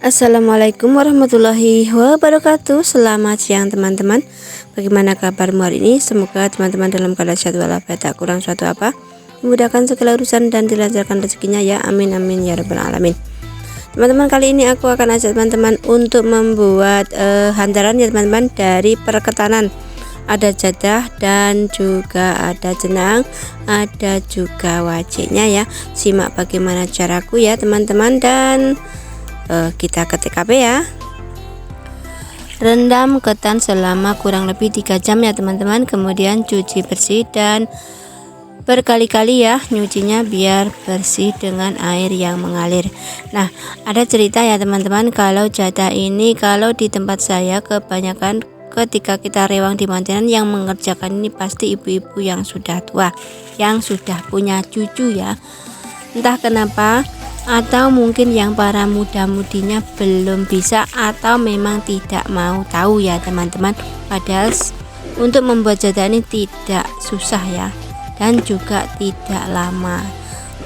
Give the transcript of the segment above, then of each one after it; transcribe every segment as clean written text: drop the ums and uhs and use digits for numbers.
Assalamualaikum warahmatullahi wabarakatuh. Selamat siang teman-teman. Bagaimana kabarmu hari ini? Semoga teman-teman dalam keadaan sehat walafiat, tak kurang suatu apa, memudahkan segala urusan dan dilancarkan rezekinya ya. Amin amin ya rabbal alamin. Teman-teman, kali ini aku akan ajak teman-teman untuk membuat hantaran ya teman-teman, dari perketanan. Ada jadah dan juga ada jenang, ada juga wajiknya ya. Simak bagaimana caraku ya teman-teman, dan kita ke TKP ya. Rendam ketan selama kurang lebih 3 jam ya teman-teman. Kemudian cuci bersih dan berkali-kali ya nyucinya biar bersih dengan air yang mengalir. Nah, ada cerita ya teman-teman, kalau jadah ini kalau di tempat saya kebanyakan ketika kita rewang di mantenan yang mengerjakan ini pasti ibu-ibu yang sudah tua, yang sudah punya cucu ya. Entah kenapa, atau mungkin yang para muda-mudinya belum bisa atau memang tidak mau tahu ya teman-teman. Padahal untuk membuat jadah ini tidak susah ya, dan juga tidak lama.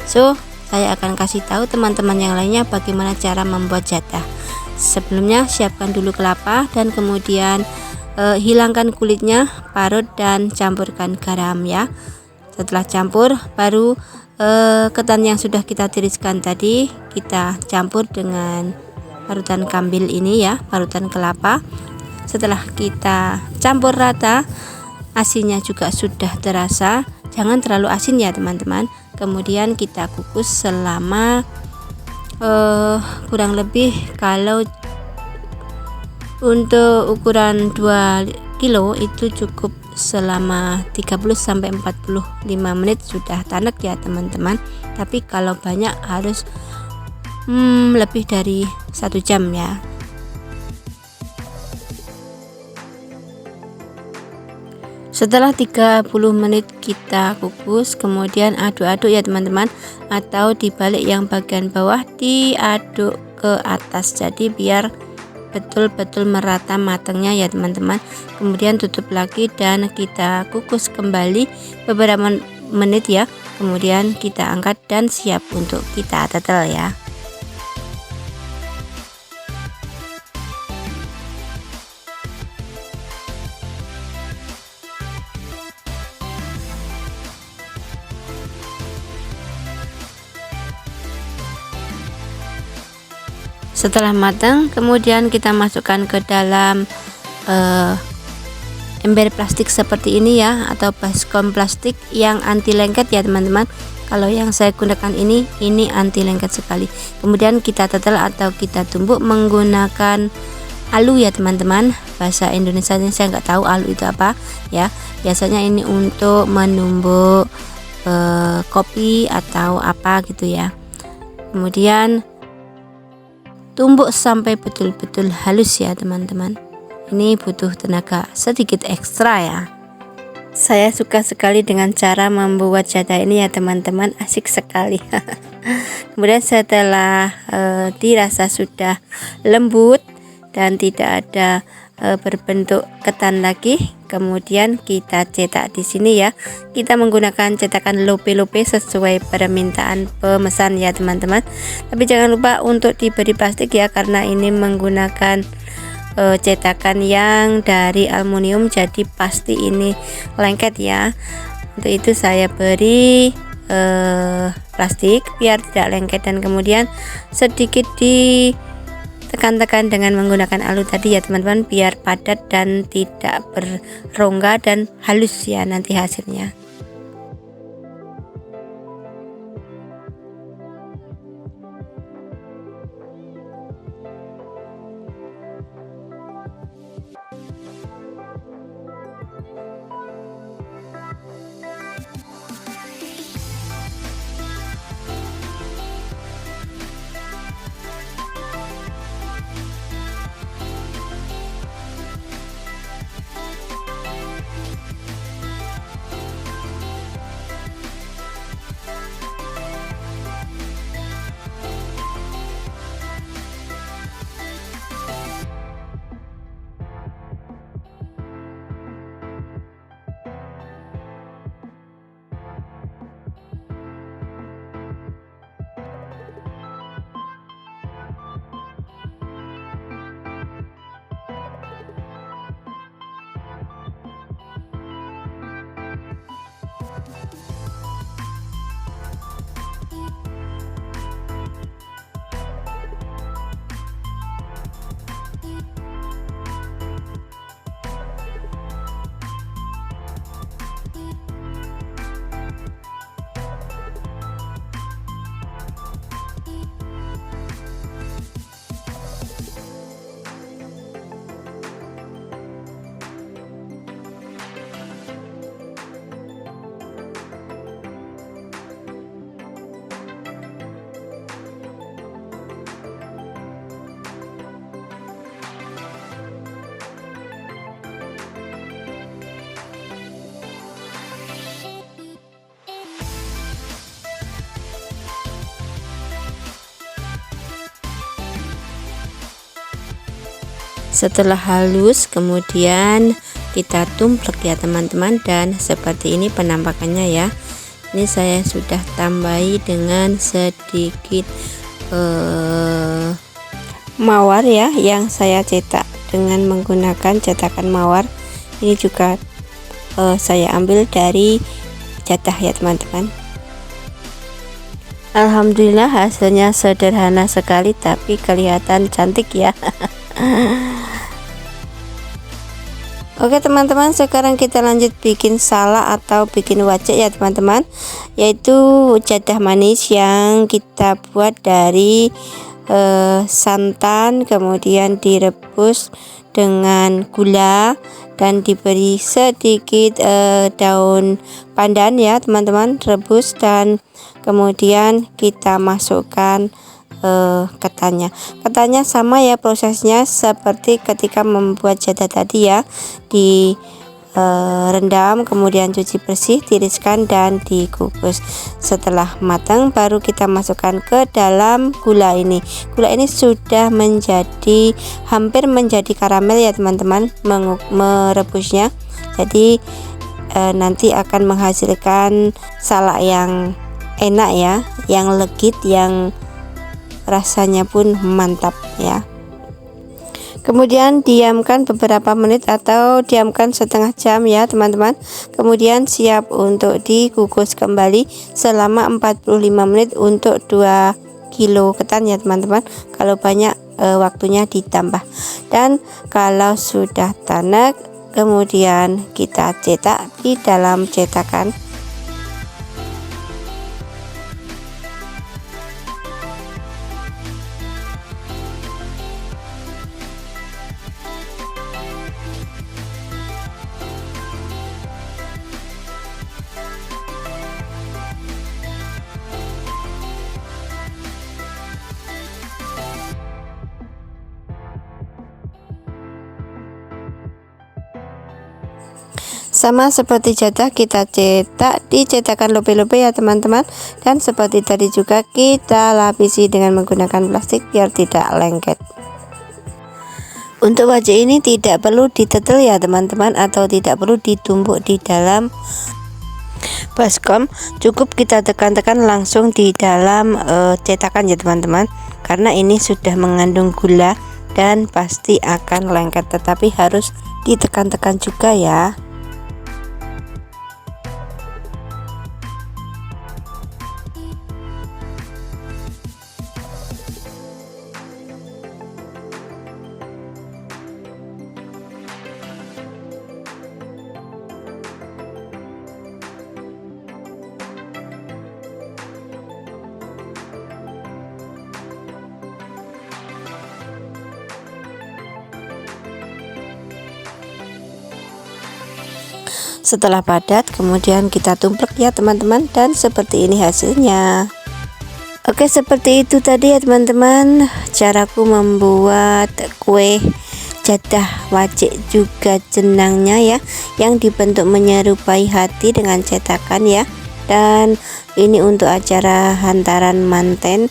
So, saya akan kasih tahu teman-teman yang lainnya bagaimana cara membuat jadah. Sebelumnya siapkan dulu kelapa dan kemudian hilangkan kulitnya, parut dan campurkan garam ya. Setelah campur, baru ketan yang sudah kita tiriskan tadi kita campur dengan parutan kambil ini ya, parutan kelapa. Setelah kita campur rata, asinnya juga sudah terasa, jangan terlalu asin ya teman-teman. Kemudian kita kukus selama kurang lebih, kalau untuk ukuran 2 kilo itu cukup selama 30-45 menit sudah tanek ya teman-teman. Tapi kalau banyak harus lebih dari 1 jam ya. Setelah 30 menit kita kukus, kemudian aduk-aduk ya teman-teman, atau dibalik yang bagian bawah diaduk ke atas, jadi biar betul-betul merata matangnya ya teman-teman. Kemudian tutup lagi dan kita kukus kembali beberapa menit ya. Kemudian kita angkat dan siap untuk kita tetel ya. Setelah matang, kemudian kita masukkan ke dalam ember plastik seperti ini ya, atau baskom plastik yang anti lengket ya teman-teman. Kalau yang saya gunakan ini anti lengket sekali. Kemudian kita tetel atau kita tumbuk menggunakan alu ya teman-teman. Bahasa Indonesia ini saya nggak tahu alu itu apa ya. Biasanya ini untuk menumbuk kopi atau apa gitu ya. Kemudian tumbuk sampai betul-betul halus ya teman-teman. Ini butuh tenaga sedikit ekstra ya. Saya suka sekali dengan cara membuat jadah ini ya teman-teman, asik sekali. Kemudian setelah dirasa sudah lembut dan tidak ada berbentuk ketan lagi, kemudian kita cetak di sini ya. Kita menggunakan cetakan lope-lope sesuai permintaan pemesan ya teman-teman. Tapi jangan lupa untuk diberi plastik ya, karena ini menggunakan cetakan yang dari aluminium, jadi pasti ini lengket ya. Untuk itu saya beri plastik biar tidak lengket, dan kemudian sedikit ditekan-tekan dengan menggunakan alu tadi ya teman-teman, biar padat dan tidak berrongga dan halus ya nanti hasilnya. Setelah halus kemudian kita tumplek ya teman-teman, dan seperti ini penampakannya ya. Ini saya sudah tambahi dengan sedikit mawar ya, yang saya cetak dengan menggunakan cetakan mawar. Ini juga saya ambil dari jatah ya teman-teman. Alhamdulillah hasilnya sederhana sekali tapi kelihatan cantik ya. Oke teman-teman, sekarang kita lanjut bikin salak atau bikin wajik ya teman-teman, yaitu jadah manis yang kita buat dari santan, kemudian direbus dengan gula dan diberi sedikit daun pandan ya teman-teman, rebus, dan kemudian kita masukkan ketannya sama ya prosesnya seperti ketika membuat jadah tadi ya, di rendam, kemudian cuci bersih, tiriskan dan dikukus. Setelah matang baru kita masukkan ke dalam gula ini. Gula ini sudah menjadi hampir menjadi karamel ya teman-teman merebusnya. Jadi nanti akan menghasilkan salak yang enak ya, yang legit, yang rasanya pun mantap ya. Kemudian diamkan beberapa menit atau diamkan setengah jam ya teman-teman. Kemudian siap untuk dikukus kembali selama 45 menit untuk 2 kilo ketan ya teman-teman. Kalau banyak waktunya ditambah. Dan kalau sudah tanak kemudian kita cetak di dalam cetakan. Sama seperti jadah kita cetak di cetakan lope-lope ya teman-teman, dan seperti tadi juga kita lapisi dengan menggunakan plastik biar tidak lengket. Untuk wajik ini tidak perlu ditetel ya teman-teman, atau tidak perlu ditumbuk di dalam baskom, cukup kita tekan-tekan langsung di dalam cetakan ya teman-teman, karena ini sudah mengandung gula dan pasti akan lengket, tetapi harus ditekan-tekan juga ya. Setelah padat kemudian kita tumplek ya teman-teman, dan seperti ini hasilnya. Oke, seperti itu tadi ya teman-teman caraku membuat kue jadah wajik juga jenangnya ya, yang dibentuk menyerupai hati dengan cetakan ya. Dan ini untuk acara hantaran manten,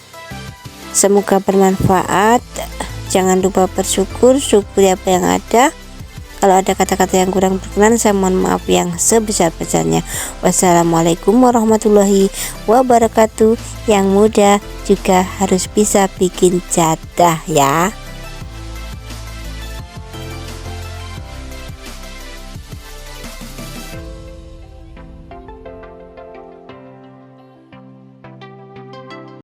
semoga bermanfaat. Jangan lupa bersyukur, syukuri apa yang ada. Kalau ada kata-kata yang kurang berkenan, saya mohon maaf yang sebesar-besarnya. Wassalamualaikum warahmatullahi wabarakatuh. Yang muda juga harus bisa bikin jadah ya.